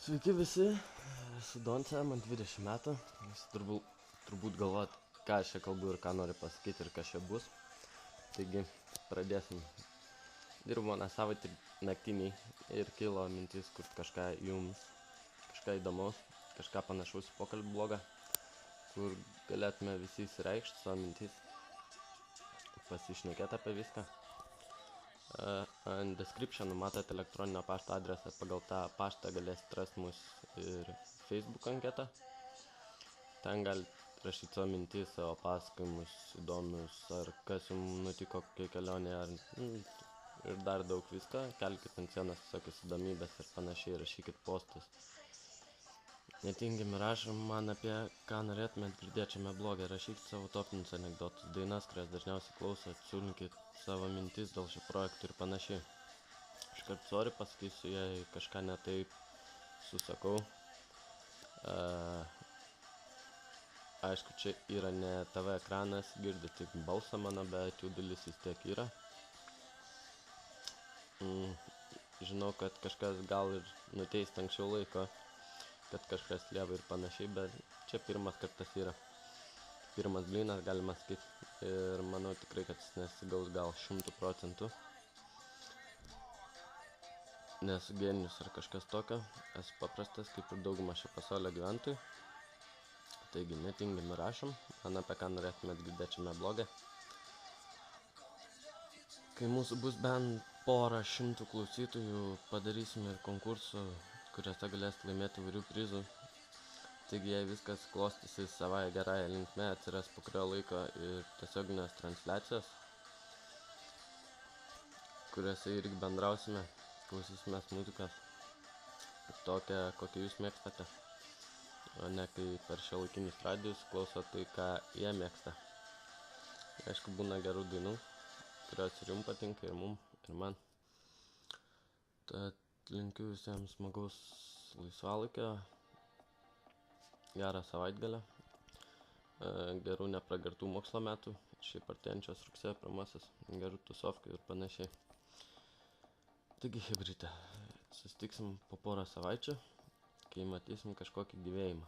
Sveiki visi, esu Donce, man 20 metų. Jūs turbūt galvojat, ką aš čia kalbu ir ką noriu pasakyti ir kas čia bus. Taigi, pradėsim. Dirbu mano savaitį naktiniai ir kilo mintis, kur kažką jums, kažką įdomaus, kažką panašaus į pokalbį blogą, kur galėtume visi įsireikšti savo mintis, pasišnekėti apie viską. Ant description matote elektroninio pašto adresą, pagal tą paštą galėsite rasti mus ir Facebook anketą. Ten galite rašyti savo mintis, savo pasakojimus įdomius, ar kas jums nutiko kokia kelionė, ir dar daug viską. Kelkit ant sienos visokias įdomybės ir panašiai, rašykit postus. Netingim ir rašom man apie ką norėtumėt girdėti šiame bloge, rašykit savo topinius anekdotus, dainas, kurias dažniausiai klausot, siūlinkit savo mintis dėl šio projekto ir panašiai. Iškart sorry pasakysiu, jei kažką ne taip susakau. Aišku, čia yra ne TV ekranas, girdi tik balsą mano, bet jaudulys vis tiek yra. Žinau, kad kažkas gal ir nuteista anksčiau laiko, kad kažkas lieva ir panašiai, bet čia pirmas kartas yra. Pirmas blynas, galima sakyti, ir manau tikrai, kad jis nesigaus gal 100%. Nesu genijus ar kažkas tokio, esu paprastas kaip ir dauguma šio pasaulio gyventojų. Taigi netingim ir rašom, man apie ką norėtumėt girdėti šiame bloge. Kai mūsų bus bent porą šimtų klausytojų, padarysim ir konkursų, kuriuose galėsit laimėti įvairių prizų. Taigi, jei viskas klostysis savai gerąją linkme, atsiras po kurio laiko ir tiesioginės transliacijos, kuriuose irgi bendrausime, klausysimės muzikos tokią, kokią jūs mėgstate, o ne kai per šiuolaikinius radijus klausot tai, ką jie mėgsta. Aišku, būna gerų dainų, kurios ir jums patinka, ir mum, ir man. Tad linkiu visiems smagaus laisvalaikio, gerą savaitgalę, gerų nepragertų mokslo metų, šiaip artėjančios rugsėjo pirmasis, gerų tusovkių ir panašiai. Taigi, chebryte, susitiksim po porą savaičių, kai matysim kažkokį gyvėjimą.